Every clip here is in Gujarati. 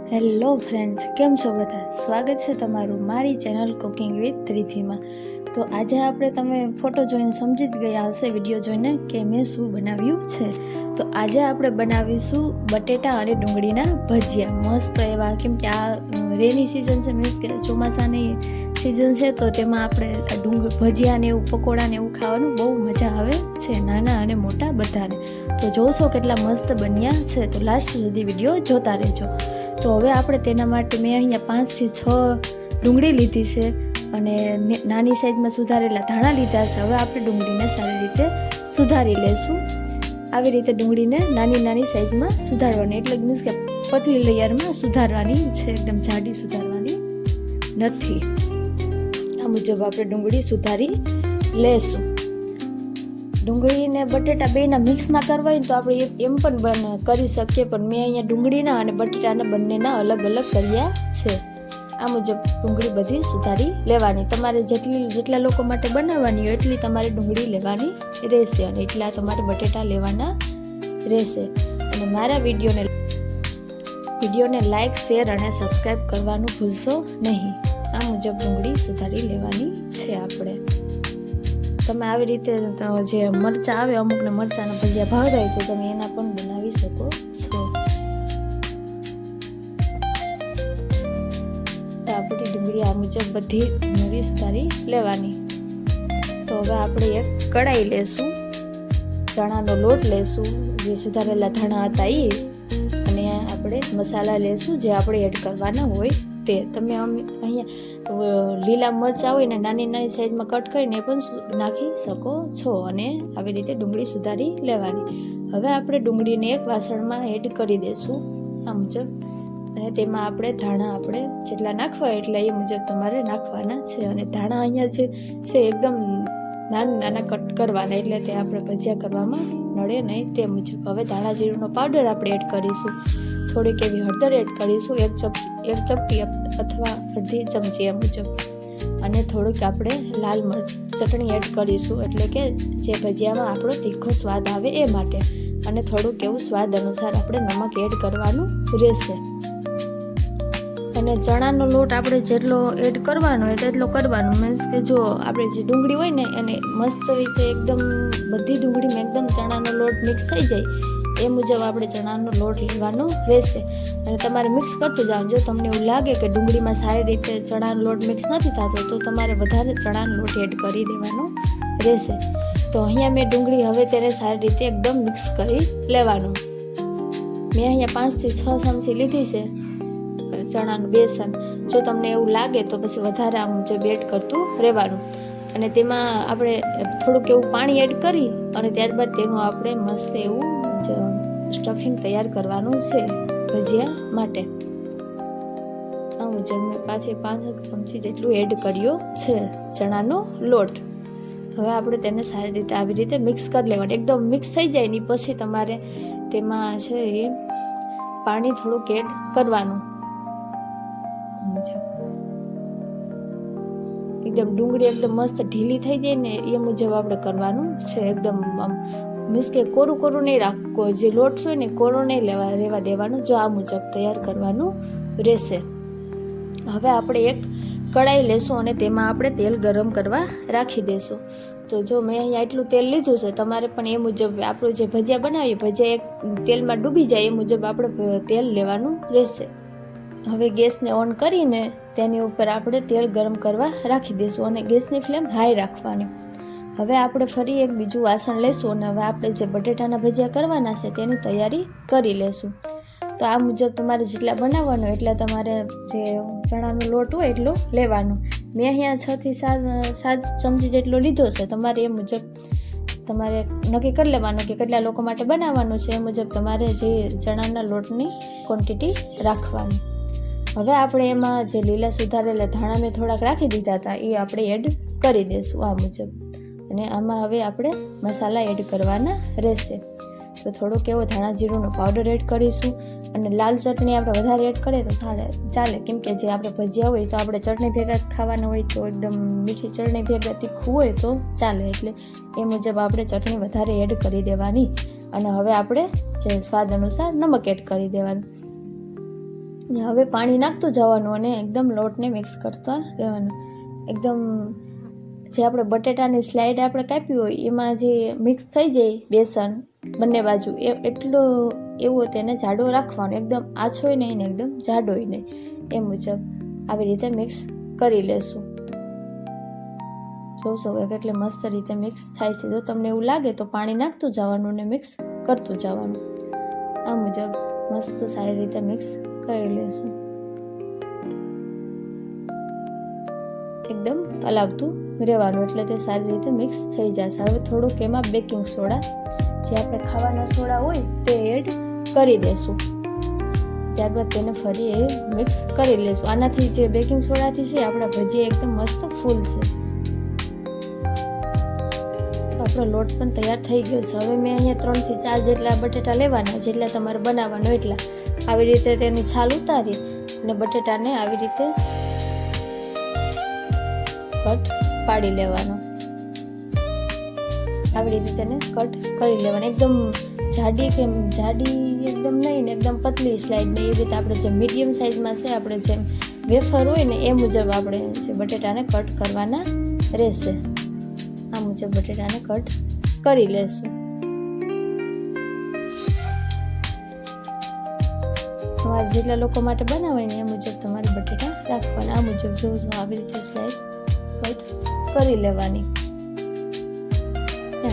હેલો ફ્રેન્ડ્સ, કેમ છો બધા? સ્વાગત છે તમારું મારી ચેનલ કુકિંગ વિથ ત્રિથીમાં. તો આજે તમે ફોટો જોઈને સમજી જ ગયા હશે વિડીયો જોઈને કે મેં શું બનાવ્યું છે. તો આજે આપણે બનાવીશું બટેટા અને ડુંગળીના ભજીયા મસ્ત એવા. કેમ કે આ રેની સિઝન છે, મીન્સ કે ચોમાસાની સિઝન છે, તો તેમાં આપણે ભજીયા ને એવું પકોડા ને એવું ખાવાનું બહુ મજા આવે છે, નાના અને મોટા બધાને. તો જોશો કેટલા મસ્ત બન્યા છે, તો લાસ્ટ સુધી વિડીયો જોતા રહેજો. તો હવે આપણે તેના માટે મેં અહીંયા 5 થી 6 ડુંગળી લીધી છે અને નાની સાઈઝમાં સુધારેલા ધાણા લીધા છે. હવે આપણે ડુંગળીને સારી રીતે સુધારી લઈશું. આવી રીતે ડુંગળીને નાની નાની સાઈઝમાં સુધારવાની, એટલે મીન્સ કે પતલી લેયરમાં સુધારવાની છે, એકદમ જાડી સુધારવાની નથી. આ મુજબ આપણે ડુંગળી સુધારી લેશું. ડુંગળી ને બટેટા બેના મિક્સમાં કરવા હોય તો આપણે એમ પણ કરી શકીએ, પણ મેં અહીંયા ડુંગળીના અને બટેટાના બંનેના અલગ અલગ કર્યા છે. આ મુજબ ડુંગળી બધી સુધારી લેવાની. તમારે જેટલા લોકો માટે બનાવવાની હોય એટલી તમારે ડુંગળી લેવાની રહેશે અને એટલા તમારે બટેટા લેવાના રહેશે. અને મારા વિડીયોને લાઈક, શેર અને સબસ્ક્રાઈબ કરવાનું ભૂલશો નહીં. આ મુજબ ડુંગળી સુધારી લેવાની છે આપણે. તમે આવી રીતે જે મરચાં આવે, અમુકને મરચાંના ભજીયા ભાવતા હોય તો તમે એના પણ બનાવી શકો છો. આપણી ડુંગળી આ મુજબ બધી ડુંગળી સુધારી લેવાની. તો હવે આપણે એક કઢાઈ લેશું, ચણાનો લોટ લેશું, જે સુધારેલા ધાણા હતા એ, અને આપણે મસાલા લેશું જે આપણે એડ કરવાના હોય તે. તમે અહીંયા લીલા મરચાં હોય ને નાની નાની સાઈઝમાં કટ કરીને પણ નાખી શકો છો. અને આવી રીતે ડુંગળી સુધારી લેવાની. હવે આપણે ડુંગળીને એક વાસણમાં એડ કરી દઈશું આ મુજબ, અને તેમાં આપણે ધાણા આપણે જેટલા નાખવા એટલા એ મુજબ તમારે નાખવાના છે. અને ધાણા અહીંયા જે છે એકદમ નાના નાના કટ કરવાના, એટલે તે આપણે ભજીયા કરવામાં નડે નહીં તે મુજબ. હવે ધાણા જીરુંનો પાવડર આપણે એડ કરીશું, થોડીક એવી હળદર એડ કરીશું, એક ચપટી અથવા અડધી ચમચી એ મુજબ. અને થોડીક આપણે લાલ ચટણી એડ કરીશું, એટલે કે જે ભજીયામાં આપણો તીખો સ્વાદ આવે એ માટે. અને થોડુંક એવું સ્વાદ અનુસાર આપણે નમક એડ કરવાનું રહેશે. અને ચણાનો લોટ આપણે જેટલો એડ કરવાનો હોય તેટલો કરવાનો. મીન્સ કે જો આપણે જે ડુંગળી હોય ને એને મસ્ત રીતે એકદમ બધી ડુંગળીમાં એકદમ ચણાનો લોટ મિક્સ થઈ જાય એ મુજબ આપણે ચણાનો લોટ લેવાનો રહેશે. અને તમારે મિક્સ કરતું જવાનું. જો તમને એવું લાગે કે ડુંગળીમાં સારી રીતે ચણાનો લોટ મિક્સ નથી થતો તો તમારે વધારે ચણાનો લોટ એડ કરી દેવાનો રહેશે. તો અહીંયા મેં ડુંગળી હવે તેને સારી રીતે એકદમ મિક્સ કરી લેવાનું. મેં અહીંયા 5 થી 6 ચમચી લીધી છે ચણાનું બેસન. જો તમને એવું લાગે તો પછી વધારે આ મુજબ એડ કરતું રહેવાનું. અને તેમાં આપણે થોડુંક એવું પાણી એડ કરી અને ત્યારબાદ તેનું આપણે મસ્ત એવું સ્ટફિંગ તૈયાર કરવાનું છે ભજીયા માટે. આ મુજબ મેં પાછી 5 ચમચી જેટલું એડ કર્યો છે ચણાનો લોટ. હવે આપણે તેને સારી રીતે આવી રીતે મિક્સ કરી લેવાનું. એકદમ મિક્સ થઈ જાય ને પછી તમારે તેમાં છે એ પાણી થોડુંક એડ કરવાનું. એકદમ ડુંગળી એકદમ મસ્ત ઢીલી થઈ જાય ને એ મુજબ આપણે કરવાનું છે. એકદમ મીન્સ કે કોરું નહીં રાખવું, જે લોટ હોય ને કોરો નહીં રહેવા દેવાનું. જો આ મુજબ તૈયાર કરવાનું રહેશે. હવે આપણે એક કઢાઈ લેશું અને તેમાં આપણે તેલ ગરમ કરવા રાખી દઈશું. તો જો મેં અહીંયા એટલું તેલ લીધું છે, તમારે પણ એ મુજબ આપણું જે ભજીયા બનાવીએ ભજીયા એક તેલમાં ડૂબી જાય એ મુજબ આપણે તેલ લેવાનું રહેશે. હવે ગેસને ઓન કરીને તેની ઉપર આપણે તેલ ગરમ કરવા રાખી દઈશું અને ગેસની ફ્લેમ હાઈ રાખવાની. હવે આપણે ફરી એક બીજું વાસણ લેશું અને હવે આપણે જે બટેટાના ભજીયા કરવાના છે તેની તૈયારી કરી લેશું. તો આ મુજબ તમારે જેટલા બનાવવાનો એટલા તમારે જે ચણાનો લોટ હોય એટલો લેવાનો. મેં અહીંયા 6 થી 7 ચમચી જેટલો લીધો છે. તમારે એ મુજબ તમારે નક્કી કરી લેવાનું કે કેટલા લોકો માટે બનાવવાનું છે, એ મુજબ તમારે જે ચણાના લોટની ક્વોન્ટિટી રાખવાની. હવે આપણે એમાં જે લીલા સુધારેલા ધાણા મેં થોડાક રાખી દીધા હતા એ આપણે એડ કરી દઈશું આ મુજબ. અને આમાં હવે આપણે મસાલા એડ કરવાના રહેશે. તો થોડોક એવો ધાણા જીરુંનો પાવડર એડ કરીશું. અને લાલ ચટણી આપણે વધારે એડ કરીએ તો ચાલે, કેમ કે જે આપણે ભજીયા હોય તો આપણે ચટણી ભેગા ખાવાના હોય તો એકદમ મીઠી ચટણી ભેગા તીખું હોય તો ચાલે, એટલે એ મુજબ આપણે ચટણી વધારે એડ કરી દેવાની. અને હવે આપણે જે સ્વાદ અનુસાર નમક એડ કરી દેવાનું. હવે પાણી નાખતું જવાનું અને એકદમ લોટને મિક્સ કરતા રહેવાનું. એકદમ જે આપણે બટેટાની સ્લાઇડ આપણે કાપી હોય એમાં જે મિક્સ થઈ જાય બેસન બંને બાજુ એટલું એવું તેને જાડો રાખવાનો, એકદમ આછોય નહીં ને એકદમ જાડોય નહીં, એ મુજબ આવી રીતે મિક્સ કરી લેશું. જોશો કે કેટલી મસ્ત રીતે મિક્સ થાય છે. જો તમને એવું લાગે તો પાણી નાખતું જવાનું ને મિક્સ કરતું જવાનું. આ મુજબ મસ્ત સારી રીતે મિક્સ કરી લેશું. એકદમ હલાવતું રહેવાનું એટલે તે સારી રીતે મિક્સ થઈ જશે. હવે થોડુંક એમાં બેકિંગ સોડા, જે આપણે ખાવાના સોડા હોય તે એડ કરી દેશું. ત્યારબાદ તેને ફરી એ મિક્સ કરી લેશું. આનાથી જે બેકિંગ સોડાથી છે આપણા ભજીયા એકદમ મસ્ત ફૂલશે. તો આપણો લોટ પણ તૈયાર થઈ ગયો છે. હવે મેં અહીંયા 3 થી 4 જેટલા બટેટા લેવાના, જેટલા તમારે બનાવવાનો એટલા. આવી રીતે તેની છાલ ઉતારી અને બટેટાને આવી રીતે કટ પાડી લેવાનો. આવી રીતે તેને કટ કરી લેવાની. એકદમ જાડી એકદમ નહીં ને એકદમ પતલી સ્લાઇડ નહીં, એવી રીતે આપણે જે મીડિયમ સાઇઝમાં છે આપણે જેમ વેફર હોય ને એ મુજબ આપણે જે બટેટાને કટ કરવાના રહેશે. આ મુજબ બટેટાને કટ કરી લેશું. તમારે જેટલા લોકો માટે બનાવાય ને એ મુજબ તમારે બટેટા રાખવાના. આ મુજબ જોજો આવી રીતે સ્લાઇડ કટ કરી લેવાની.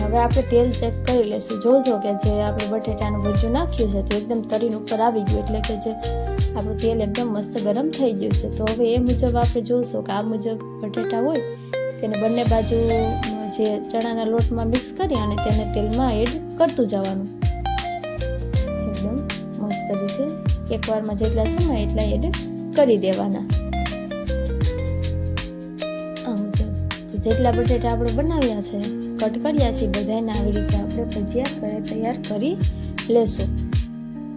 હવે આપણે તેલ ચેક કરી લેશું. જોજો કે જે આપણે બટેટાનું ભજીયું નાખ્યું છે તો એકદમ તરીને ઉપર આવી ગયું, એટલે કે જે આપણું તેલ એકદમ મસ્ત ગરમ થઈ ગયું છે. તો હવે એ મુજબ આપણે જોશું કે આ મુજબ બટેટા હોય તેને બંને બાજુ જે ચણાના લોટમાં મિક્સ કરી અને તેને તેલમાં એડ કરતું જવાનું. એકદમ મસ્ત રીતે એકવારમાં જેટલા સમય એટલા એડ કરી દેવાના. આ મુજબ જેટલા બટેટા આપણે બનાવ્યા છે કટ કર્યા છે બધાને આવી રીતે આપણે ભજીયા તૈયાર કરી લેશું.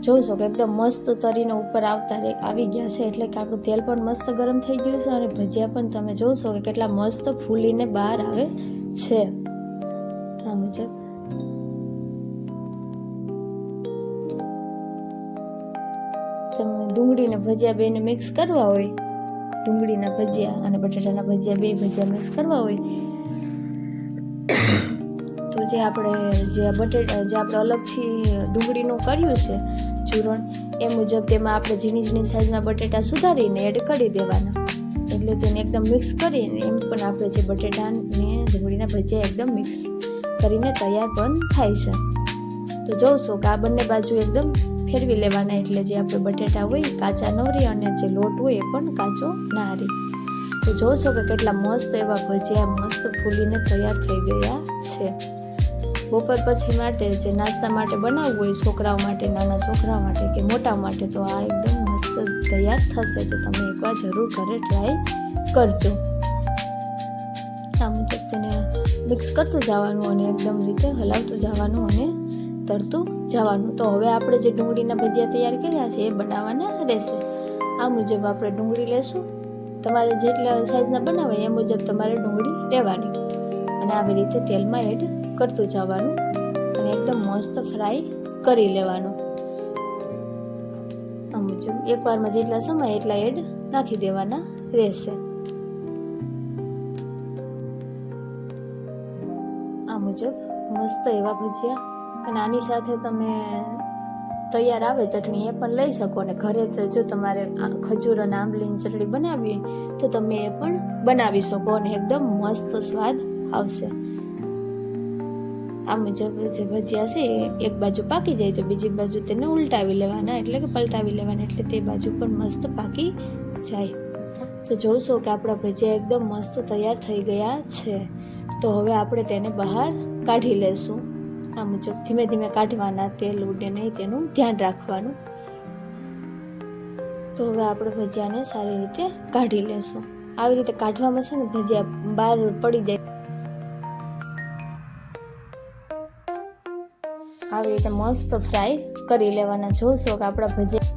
જોશો કે એકદમ મસ્ત તરીને ઉપર આવી ગયા છે, એટલે કે આપણું તેલ પણ મસ્ત ગરમ થઈ ગયું છે અને ભજીયા પણ તમે જોશો કે કેટલા મસ્ત ફૂલીને બહાર આવે છે. આ મુજબ તમે ડુંગળીને ભજીયા બેને મિક્સ કરવા હોય, ડુંગળીના ભજીયા અને બટાટાના ભજીયા બે ભજીયા મિક્સ કરવા હોય તો જે આપણે અલગથી ડુંગળીનું કર્યું છે ચૂરણ એ મુજબ તેમાં આપણે ઝીણી સાઈઝના બટેટા સુધારીને એડ કરી દેવાના. એટલે તેને એકદમ મિક્સ કરીને એમ પણ આપણે જે બટેટા ને ડુંગળીના ભજીયા એકદમ મિક્સ કરીને તૈયાર પણ થાય છે. તો જોશો કે આ બંને બાજુ એકદમ ફેરવી લેવાના, એટલે જે આપણે બટેટા હોય કાચા ન રહે અને જે લોટ હોય એ પણ કાચો ના રહે. તો જોશો કે કેટલા મસ્ત એવા ભજીયા મસ્ત ફૂલીને તૈયાર થઈ ગયા છે. બપોર પછી માટે જે નાસ્તા માટે બનાવવું હોય છોકરાઓ માટે, નાના છોકરાઓ માટે કે મોટા માટે, તો આ એકદમ મસ્ત તૈયાર થશે. તો તમે એકવાર જરૂર ઘરે ટ્રાય કરજો. આ મુજબ તેને મિક્સ કરતું જવાનું અને એકદમ રીતે હલાવતું જવાનું અને તરતું જવાનું. તો હવે આપણે જે ડુંગળીના ભજીયા તૈયાર કર્યા છે એ બનાવવાના રહેશે. આ મુજબ આપણે ડુંગળી લેશું. તમારે જેટલા સાઈઝના બનાવે એ મુજબ તમારે ડુંગળી લેવાની અને આવી રીતે તેલમાં એડ કરતું જવાનું અને એકદમ મસ્ત ફ્રાય કરી લેવાનું. આ મુજબ એકવારમાં જેટલા સમય એટલા એડ નાખી દેવાના રહેશે. આ મુજબ મસ્ત એવા ભજીયા, અને આની સાથે તમે તૈયાર આવે ચટણી એ પણ લઈ શકો. અને ઘરે જો તમારે ખજૂર અને આંબલીની ચટણી બનાવવી હોય તો તમે એ પણ બનાવી શકો અને એકદમ મસ્ત સ્વાદ આવશે. આ મુજબ જે ભજીયા છે એક બાજુ પાકી જાય તો બીજી બાજુ તેને ઉલટાવી લેવાના, એટલે કે પલટાવી લેવાના, એટલે તે બાજુ પણ મસ્ત પાકી જાય. તો જોશો કે આપણા ભજીયા એકદમ મસ્ત તૈયાર થઈ ગયા છે. તો હવે આપણે તેને બહાર કાઢી લેશું. આ મુજબ ધીમે ધીમે કાઢવાના, તેલ ઉડે નહીં તેનું ધ્યાન રાખવાનું. તો હવે આપણે ભજીયાને સારી રીતે કાઢી લેશું. આવી રીતે કાઢવામાં છે ને ભજીયા બહાર પડી જાય. આવી રીતે મસ્ત ફ્રાય કરી લેવાના. જોશો કે આપણા ભજીયા